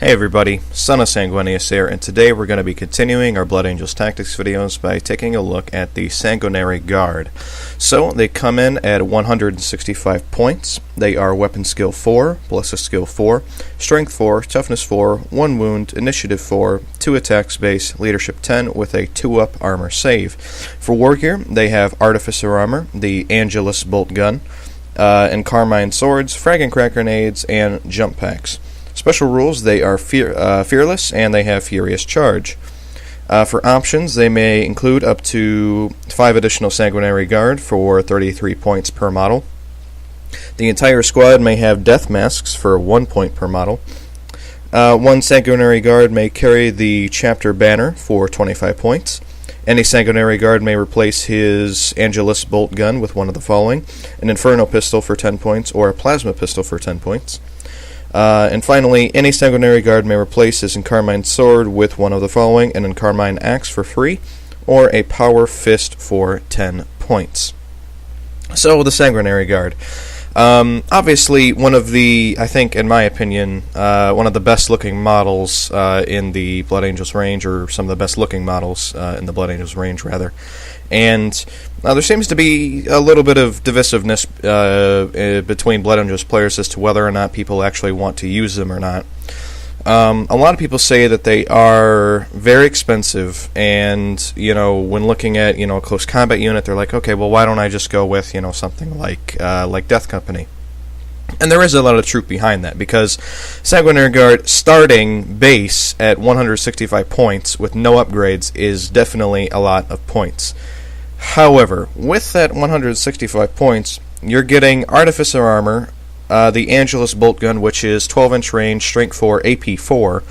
Hey everybody, Son of Sanguinary here, and today we're going to be continuing our Blood Angels Tactics videos by taking a look at the Sanguinary Guard. So, they come in at 165 points. They are Weapon Skill 4, Ballistic Skill 4, Strength 4, Toughness 4, 1 Wound, Initiative 4, 2 Attacks Base, Leadership 10 with a 2-up Armor save. For War Gear, they have Artificer Armor, the Angelus Bolt Gun, and Carmine Swords, Frag and Crack Grenades, and Jump Packs. Special rules, they are fearless, and they have Furious Charge. For options, they may include up to 5 additional Sanguinary Guard for 33 points per model. The entire squad may have Death Masks for 1 point per model. One Sanguinary Guard may carry the Chapter Banner for 25 points. Any Sanguinary Guard may replace his Angelus Bolt Gun with one of the following: an Inferno Pistol for 10 points, or a Plasma Pistol for 10 points. And finally, any Sanguinary Guard may replace his Encarmine Sword with one of the following: an Encarmine Axe for free, or a Power Fist for 10 points. So, the Sanguinary Guard. Obviously, one of the, I think, in my opinion, one of the best looking models in the Blood Angels range, or some of the best looking models in the Blood Angels range, rather. And there seems to be a little bit of divisiveness between Blood Angels players as to whether or not people actually want to use them or not. A lot of people say that they are very expensive, and when looking at a close combat unit, they're like, okay, well, why don't I just go with something like Death Company? And there is a lot of truth behind that, because Sanguinary Guard starting base at 165 points with no upgrades is definitely a lot of points. However, with that 165 points, you're getting Artificer Armor, the Angelus Bolt Gun, which is 12-inch range, Strength 4, AP 4,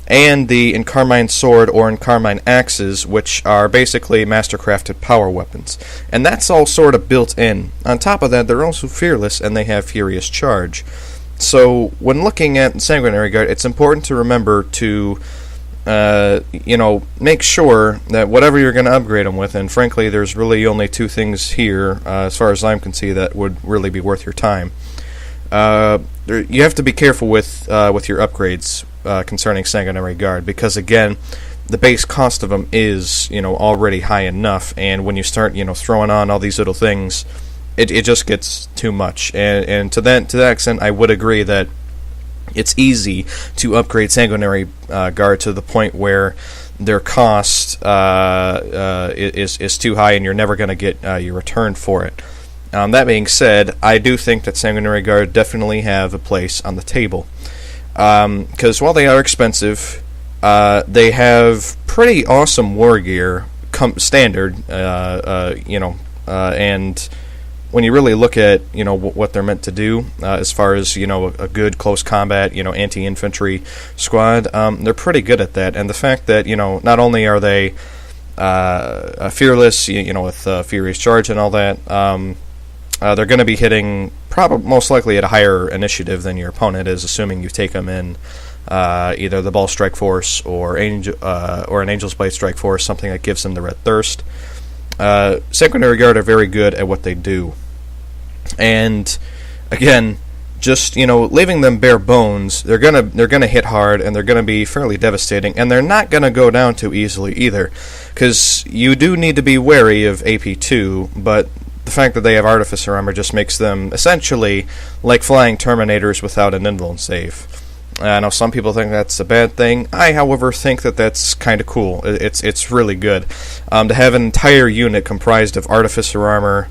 and the Encarmine Sword or Encarmine Axes, which are basically mastercrafted power weapons. And that's all sort of built in. On top of that, they're also fearless, and they have Furious Charge. So, when looking at Sanguinary Guard, it's important to remember to make sure that whatever you're going to upgrade them with, and frankly, there's really only 2 things here, as far as I can see, that would really be worth your time. You have to be careful with your upgrades concerning Sanguinary Guard, because again, the base cost of them is already high enough, and when you start throwing on all these little things, it just gets too much. And to that extent, I would agree that it's easy to upgrade Sanguinary Guard to the point where their cost is too high, and you're never going to get your return for it. That being said, I do think that Sanguinary Guard definitely have a place on the table. Because while they are expensive, they have pretty awesome war gear standard, and when you really look at what they're meant to do, as far as a good close combat anti-infantry squad, they're pretty good at that. And the fact that not only are they fearless, with Furious Charge and all that, they're going to be hitting most likely at a higher initiative than your opponent is, assuming you take them in either the Ball Strike Force or an Angel's Blade Strike Force, something that gives them the Red Thirst. Sanguinary Guard are very good at what they do, and again, just leaving them bare bones, they're gonna hit hard, and they're gonna be fairly devastating, and they're not gonna go down too easily either, because you do need to be wary of AP2, but the fact that they have Artificer Armor just makes them essentially like flying Terminators without an invuln save. I know some people think that's a bad thing. I, however, think that that's kind of cool. It's really good. To have an entire unit comprised of Artificer Armor,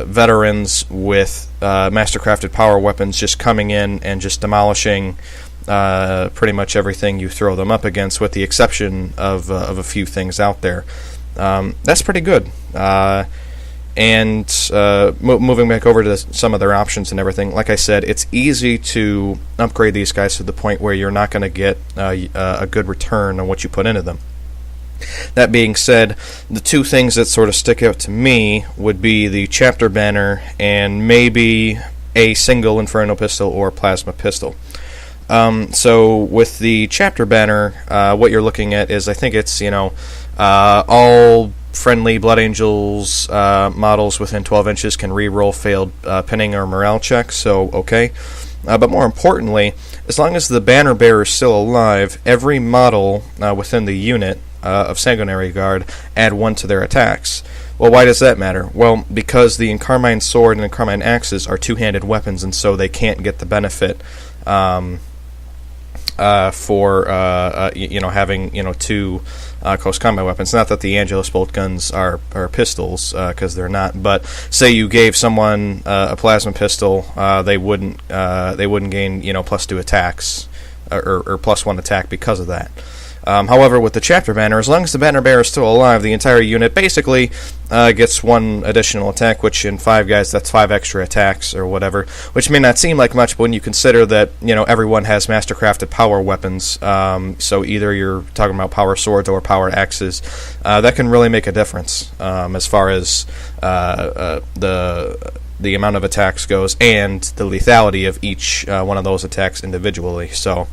veterans with mastercrafted power weapons just coming in and just demolishing pretty much everything you throw them up against, with the exception of a few things out there. That's pretty good. Moving back over to some of their options and everything, like I said, it's easy to upgrade these guys to the point where you're not going to get a good return on what you put into them. That being said, the 2 things that sort of stick out to me would be the Chapter Banner and maybe a single Inferno Pistol or Plasma Pistol. So with the Chapter Banner, what you're looking at is, I think it's all friendly Blood Angels models within 12 inches can re-roll failed pinning or morale checks, so okay. But more importantly, as long as the banner bearer is still alive, every model within the unit of Sanguinary Guard add 1 to their attacks. Well, why does that matter? Well, because the Encarmine Sword and Encarmine Axes are two-handed weapons, and so they can't get the benefit for having two close combat weapons. Not that the Angelus bolt guns are pistols, because they're not. But say you gave someone a plasma pistol, they wouldn't gain +2 attacks or +1 attack because of that. However, with the chapter banner, as long as the banner bearer is still alive, the entire unit basically gets 1 additional attack, which in 5 guys, that's 5 extra attacks or whatever, which may not seem like much, but when you consider that everyone has mastercrafted power weapons, so either you're talking about power swords or power axes, that can really make a difference as far as the amount of attacks goes and the lethality of each one of those attacks individually. So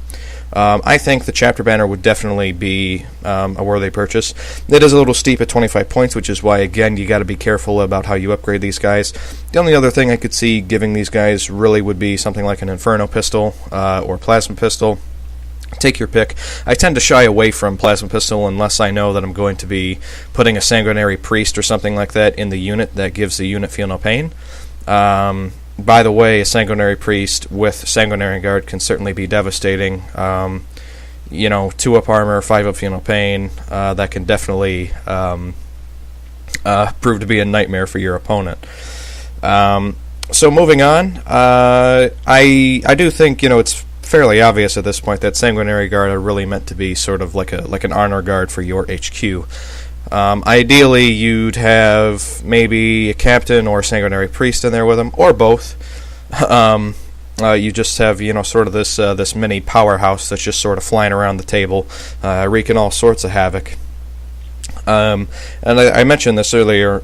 I think the chapter banner would definitely be a worthy purchase. It is a little steep at 25 points, which is why, again, you got to be careful about how you upgrade these guys. The only other thing I could see giving these guys really would be something like an Inferno pistol or Plasma pistol. Take your pick. I tend to shy away from Plasma pistol unless I know that I'm going to be putting a Sanguinary Priest or something like that in the unit that gives the unit Feel No Pain. By the way, a Sanguinary Priest with Sanguinary Guard can certainly be devastating. 2-up armor, 5-up Feel No Pain, that can definitely prove to be a nightmare for your opponent. So moving on, I do think it's fairly obvious at this point that Sanguinary Guard are really meant to be sort of like an honor guard for your HQ. Ideally, you'd have maybe a captain or a Sanguinary Priest in there with them, or both. You just have sort of this mini powerhouse that's just sort of flying around the table, wreaking all sorts of havoc. And I mentioned this earlier.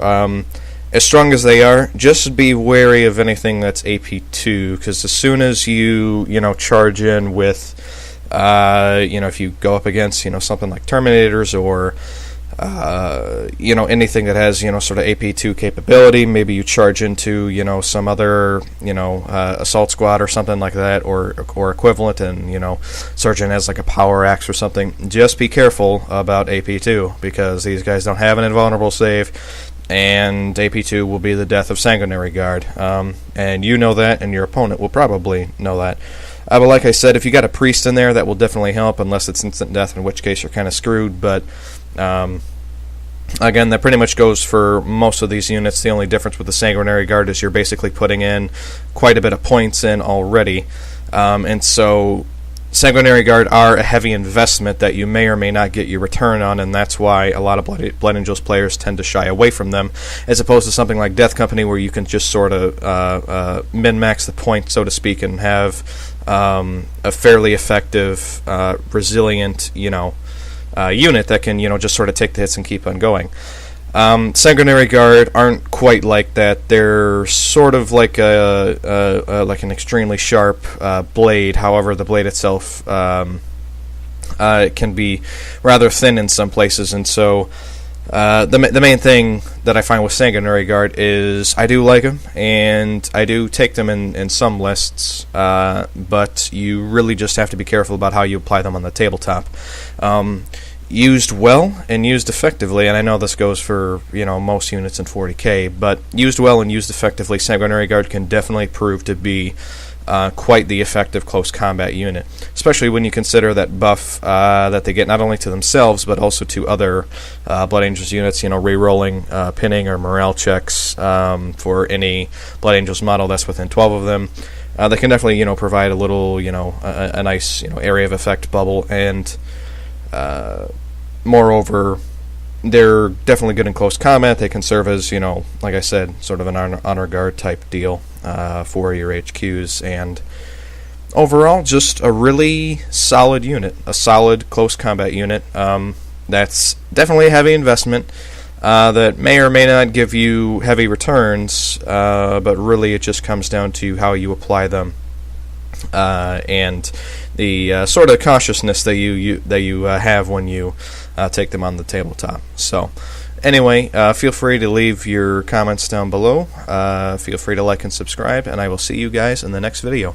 As strong as they are, just be wary of anything that's AP2, because as soon as you charge in with if you go up against something like Terminators or anything that has sort of AP2 capability, maybe you charge into some other assault squad or something like that, or equivalent, and Sergeant has like a power axe or something. Just be careful about AP2, because these guys don't have an invulnerable save, and AP2 will be the death of Sanguinary Guard, and you know that, and your opponent will probably know that. But like I said, if you got a priest in there, that will definitely help, unless it's instant death, in which case you're kind of screwed. But again, that pretty much goes for most of these units. The only difference with the Sanguinary Guard is you're basically putting in quite a bit of points in already, and so Sanguinary Guard are a heavy investment that you may or may not get your return on, and that's why a lot of Blood Angels players tend to shy away from them, as opposed to something like Death Company, where you can just sort of min-max the points, so to speak, and have a fairly effective, resilient, unit that can, just sort of take the hits and keep on going. Sanguinary Guard aren't quite like that. They're sort of like like an extremely sharp blade. However, the blade itself can be rather thin in some places, and so the main thing that I find with Sanguinary Guard is I do like them, and I do take them in some lists, but you really just have to be careful about how you apply them on the tabletop. Used well and used effectively, and I know this goes for most units in 40k, but used well and used effectively, Sanguinary Guard can definitely prove to be quite the effective close combat unit, especially when you consider that buff that they get not only to themselves but also to other Blood Angels units, re-rolling pinning or morale checks for any Blood Angels model that's within 12 of them. They can definitely provide a little a nice area of effect bubble, and moreover, they're definitely good in close combat. They can serve as, like I said, sort of an honor guard type deal for your HQs, and overall, just a really solid unit, a solid close combat unit. That's definitely a heavy investment that may or may not give you heavy returns, but really it just comes down to how you apply them. And the sort of cautiousness that you have when you take them on the tabletop. So, anyway, feel free to leave your comments down below. Feel free to like and subscribe, and I will see you guys in the next video.